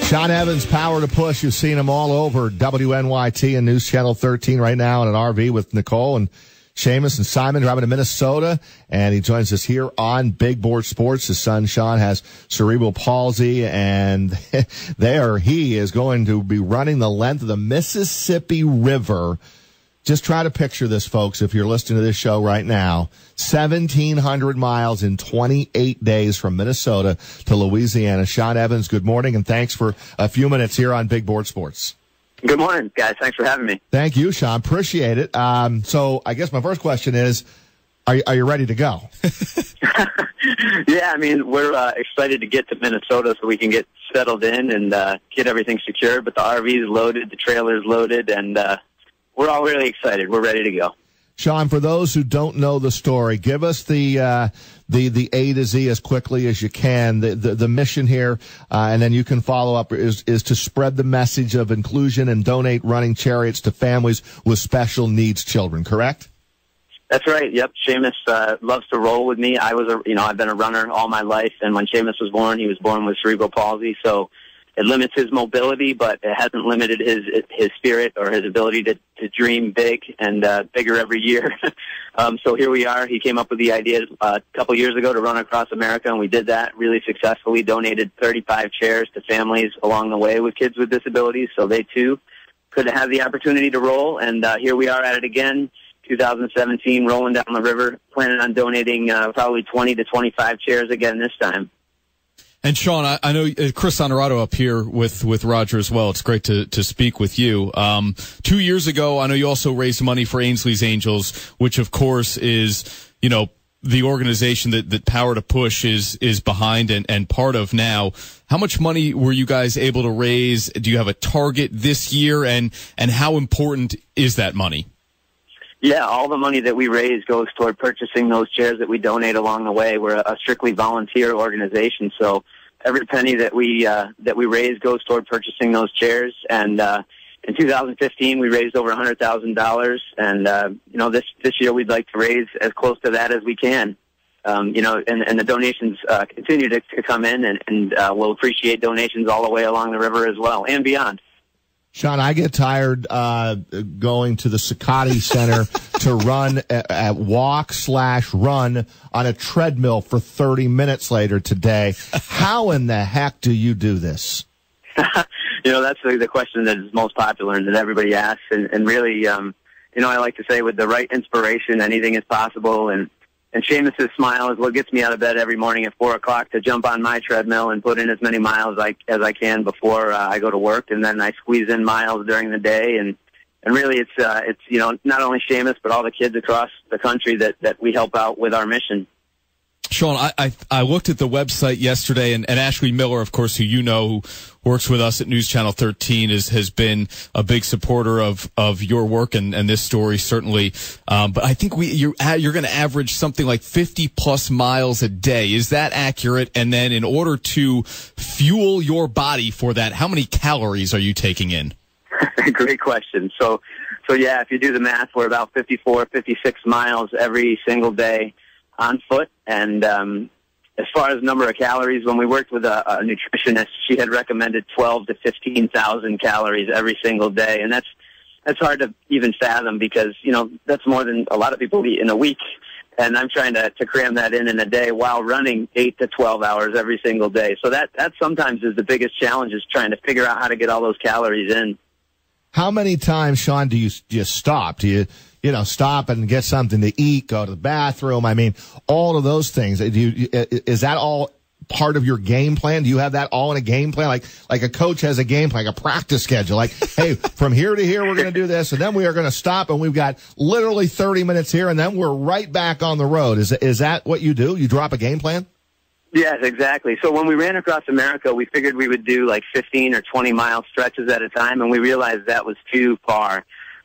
Shaun Evans, Power to Push. You've seen him all over WNYT and News Channel 13 right now in an RV with Nicole and Shamus and Simon driving to Minnesota, and he joins us here on Big Board Sports. His son Shaun has cerebral palsy, and he is going to be running the length of the Mississippi River. Just try to picture this, folks, if you're listening to this show right now. 1,700 miles in 28 days from Minnesota to Louisiana. Shaun Evans, good morning, and thanks for a few minutes here on Big Board Sports. Good morning, guys. Thanks for having me. Thank you, Shaun. Appreciate it. So I guess my first question is, are you ready to go? Yeah, I mean, we're excited to get to Minnesota so we can get settled in and get everything secure. But the RV is loaded, the trailer is loaded, and we're all really excited. We're ready to go. Shaun, for those who don't know the story, give us the A to Z as quickly as you can. The mission here, and then you can follow up, is to spread the message of inclusion and donate running chariots to families with special needs children, correct? That's right. Yep. Shamus loves to roll with me. I've been a runner all my life, and when Shamus was born, he was born with cerebral palsy, so it limits his mobility, but it hasn't limited his spirit or his ability to dream big and bigger every year. So here we are. He came up with the idea a couple years ago to run across America, and we did that really successfully, donated 35 chairs to families along the way with kids with disabilities, so they too could have the opportunity to roll. And here we are at it again, 2017, rolling down the river, planning on donating probably 20 to 25 chairs again this time. And Shaun, I know Chris Honorato up here with Rodger as well. It's great to speak with you. 2 years ago, I know you also raised money for Ainsley's Angels, which of course is, the organization that Power to Push is behind and part of now. How much money were you guys able to raise? Do you have a target this year? And how important is that money? Yeah, all the money that we raise goes toward purchasing those chairs that we donate along the way. We're a strictly volunteer organization, so every penny that we raise goes toward purchasing those chairs. And in 2015, we raised over $100,000, and this year we'd like to raise as close to that as we can. And the donations continue to come in, and we'll appreciate donations all the way along the river as well and beyond. Shaun, I get tired going to the Sakati Center to run at walk/run on a treadmill for 30 minutes later today. How in the heck do you do this? That's the question that is most popular and that everybody asks. And really, I like to say with the right inspiration, anything is possible. And Shamus's smile is what gets me out of bed every morning at 4 o'clock to jump on my treadmill and put in as many miles as I can before I go to work, and then I squeeze in miles during the day. And really, it's not only Shamus but all the kids across the country that we help out with our mission. Shaun, I looked at the website yesterday, and Ashley Miller, of course, who works with us at News Channel 13, has been a big supporter of your work and this story, certainly. But I think you're going to average something like 50+ miles a day. Is that accurate? And then in order to fuel your body for that, how many calories are you taking in? Great question. So yeah, if you do the math, we're about 54, 56 miles every single day on foot. And as far as number of calories, when we worked with a nutritionist, she had recommended 12 to 15,000 calories every single day, and that's hard to even fathom because that's more than a lot of people eat in a week. And I'm trying to cram that in a day while running 8 to 12 hours every single day. So that sometimes is the biggest challenge, is trying to figure out how to get all those calories in. How many times, Shaun, do you just stop? Do you stop and get something to eat, go to the bathroom? I mean, all of those things. Is that all part of your game plan? Do you have that all in a game plan? Like a coach has a game plan, like a practice schedule. Like, hey, from here to here, we're going to do this, and then we are going to stop, and we've got literally 30 minutes here, and then we're right back on the road. Is that what you do? You drop a game plan? Yes, exactly. So when we ran across America, we figured we would do like 15 or 20 mile stretches at a time, and we realized that was too far.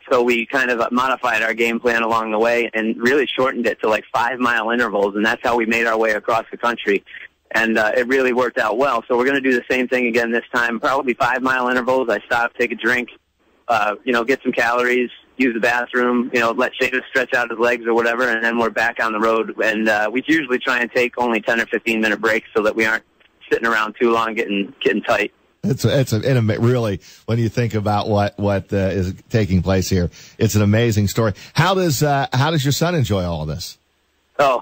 So we kind of modified our game plan along the way and really shortened it to like 5-mile intervals, and that's how we made our way across the country. And it really worked out well. So we're going to do the same thing again this time, probably 5-mile intervals. I stop, take a drink, get some calories, use the bathroom, let Shamus stretch out his legs or whatever, and then we're back on the road. And we usually try and take only 10 or 15-minute breaks so that we aren't sitting around too long getting tight. Really, when you think about what is taking place here, it's an amazing story. How does your son enjoy all of this? Oh,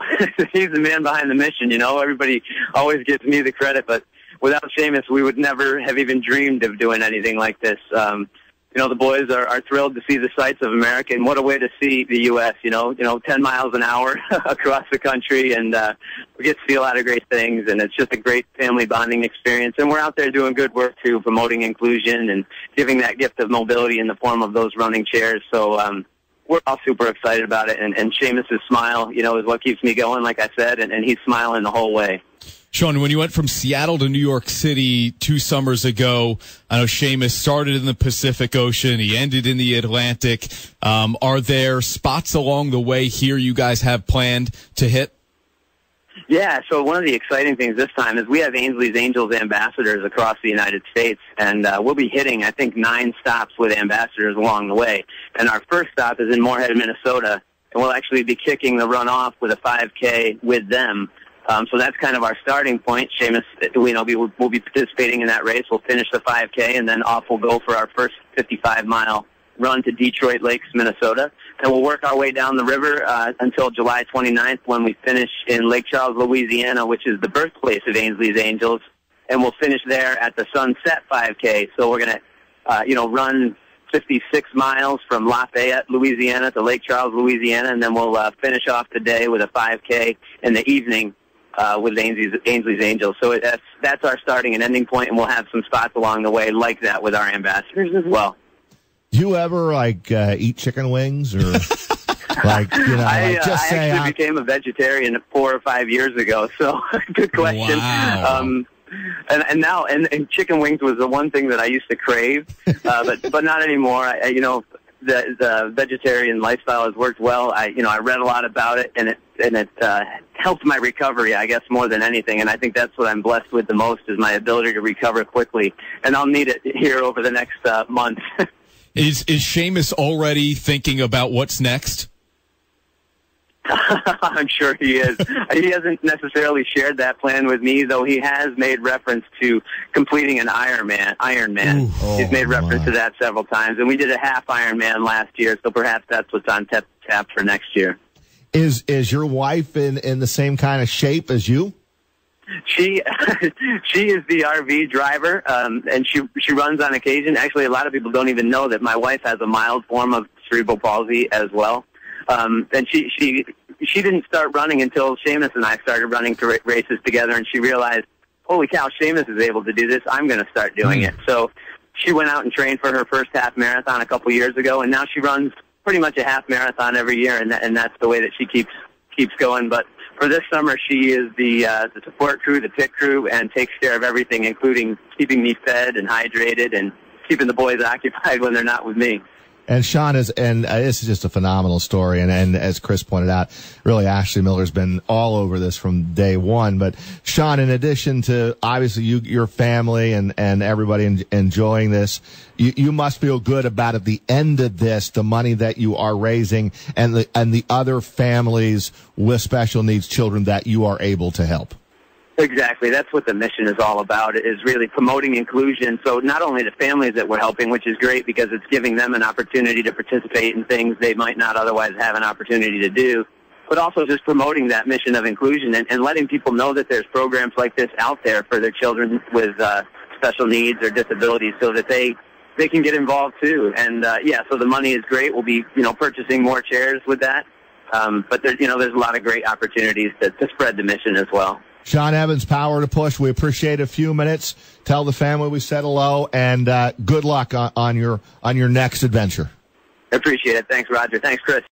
he's the man behind the mission. Everybody always gives me the credit, but without Shamus, we would never have even dreamed of doing anything like this. The boys are thrilled to see the sights of America, and what a way to see the U.S., 10 miles an hour across the country, and we get to see a lot of great things, and it's just a great family bonding experience. And we're out there doing good work, too, promoting inclusion and giving that gift of mobility in the form of those running chairs. So we're all super excited about it, and Shamus' smile, is what keeps me going, like I said, and he's smiling the whole way. Shaun, when you went from Seattle to New York City 2 summers ago, I know Shamus started in the Pacific Ocean. He ended in the Atlantic. Are there spots along the way here you guys have planned to hit? Yeah, so one of the exciting things this time is we have Ainsley's Angels ambassadors across the United States, and we'll be hitting, I think, 9 stops with ambassadors along the way. And our first stop is in Moorhead, Minnesota, and we'll actually be kicking the run off with a 5K with them. So that's kind of our starting point. Shamus, we'll be participating in that race. We'll finish the 5K, and then off we'll go for our first 55-mile run to Detroit Lakes, Minnesota. And we'll work our way down the river until July 29th when we finish in Lake Charles, Louisiana, which is the birthplace of Ainsley's Angels. And we'll finish there at the Sunset 5K. So we're going to, run 56 miles from Lafayette, Louisiana to Lake Charles, Louisiana, and then we'll finish off the day with a 5K in the evening with Ainsley's Angels. So that's our starting and ending point, and we'll have some spots along the way like that with our ambassadors as well. Do you ever eat chicken wings or I actually became a vegetarian 4 or 5 years ago. So good question. Wow. And now chicken wings was the one thing that I used to crave, but not anymore. The vegetarian lifestyle has worked well. I read a lot about it, and it helped my recovery, I guess, more than anything. And I think that's what I'm blessed with the most is my ability to recover quickly. And I'll need it here over the next month. Is Shamus already thinking about what's next? I'm sure he is. He hasn't necessarily shared that plan with me, though he has made reference to completing an Ironman. Ooh, He's made reference to that several times, and we did a half Ironman last year, so perhaps that's what's on tap for next year. Is your wife in the same kind of shape as you? She is the RV driver, and she runs on occasion. Actually, a lot of people don't even know that my wife has a mild form of cerebral palsy as well. And she didn't start running until Shamus and I started running races together, and she realized, holy cow, Shamus is able to do this. I'm going to start doing it. So she went out and trained for her first half marathon a couple years ago, and now she runs pretty much a half marathon every year, and that's the way that she keeps going. But for this summer, she is the support crew, the pit crew, and takes care of everything, including keeping me fed and hydrated and keeping the boys occupied when they're not with me. And Shaun this is just a phenomenal story. And as Chris pointed out, really Ashley Miller's been all over this from day one. But Shaun, in addition to obviously your family and everybody enjoying this, you must feel good about at the end of this, the money that you are raising and the other families with special needs children that you are able to help. Exactly. That's what the mission is all about, is really promoting inclusion. So not only the families that we're helping, which is great because it's giving them an opportunity to participate in things they might not otherwise have an opportunity to do, but also just promoting that mission of inclusion and letting people know that there's programs like this out there for their children with special needs or disabilities so that they can get involved too. And so the money is great. We'll be purchasing more chairs with that. But there's a lot of great opportunities to spread the mission as well. Shaun Evans, Power to Push. We appreciate a few minutes. Tell the family we said hello, and good luck on your next adventure. I appreciate it. Thanks, Rodger. Thanks, Chris.